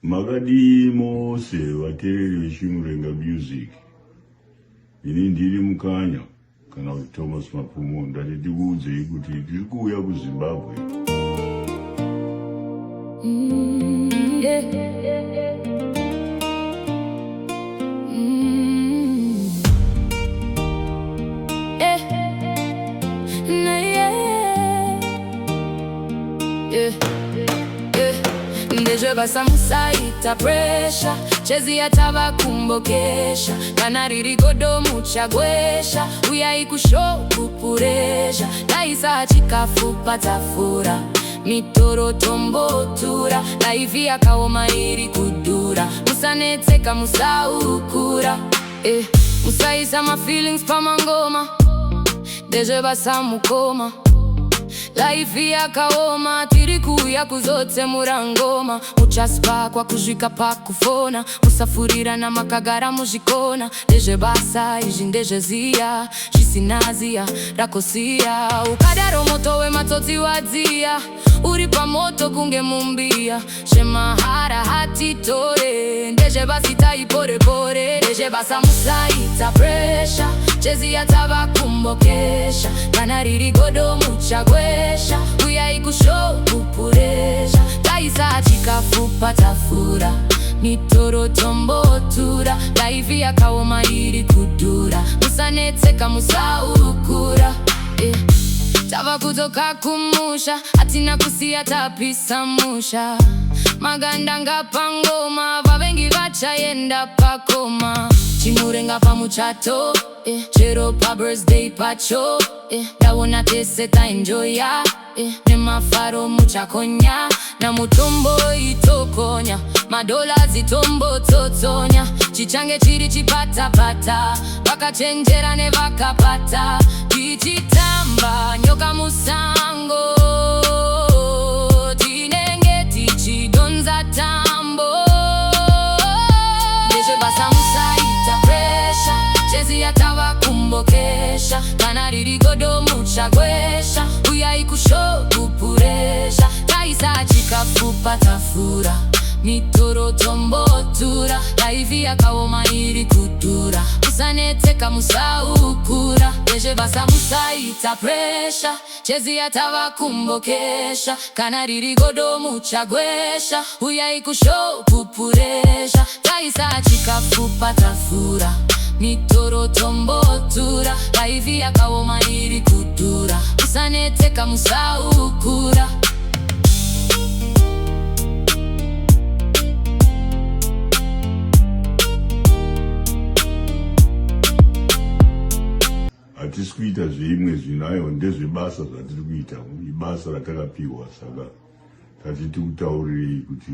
Magadi mose watereri vechimurenga music. Ini ndiri mukanya kana kuti Thomas Mapfumo ndati ndikuudzei kuti tiri kuuya kuZimbabwe. Ndeje basa musaita pressure chezi yatava kumbokesha kana riri godo muchagwesha uyai kushow kupuresha naisa chikafu patafura mitoro tombotura laivi yakaoma iri kudura musanetseka musaukura musaisa ma feelings pamangoma ndeje basa mukoma laifi yakaoma tiri kuya kuzote murangoma muchaspa kwa kuzvika pakufona musafurira na makagara muzvikona ndezve basa izvi ndezveziya zvisinaziya rakosiya ukadaro moto wematsotsi wadziya uri pamoto kunge mumbiya zvemahara hatitore ndezve basi taiporepore ndezve basa musaita pressure chezi yatava kumbokesha kana riri godo muchagwesha uyai kushow kupuresha taisa chikafu patafura mitoro tombotura laivi yakaoma iri kudura musanetseka musaukura tava kutoka kumusha hatina kusiya tapisa musha magandanga pangoma vavengi vachaenda pakoma chimurenga pamuchato chero pa birthday pacho ndawona tese taenjoya nemafaro muchakonya na mutombo itokonya madola zitombo totsonya chichange chiri chipatapata vakachenjera nevakapata tichitamba nyoka musango tinenge tichidonza tambo ndezve basa musaita pressure chezi yatava kumbokesha kana riri godo muchagwesha uyai kushow kupuresha taisa chikafu patafura mitoro tombotura laivi yakaoma iri kudura musanetseka musaukura ndezve basa musaita pressure chezi yatava kumbokesha kana riri godo muchagwesha uyai kushow kupuresha taisa chikafu patafura mitoro tombotura laivi yakaoma iri kudura musanetseka musaukura Hatisi kuita zvimwe zvinayo ndezvebasa zvatiri kuita ibasa ratakapiwa saka tatiti kutaurirei kuti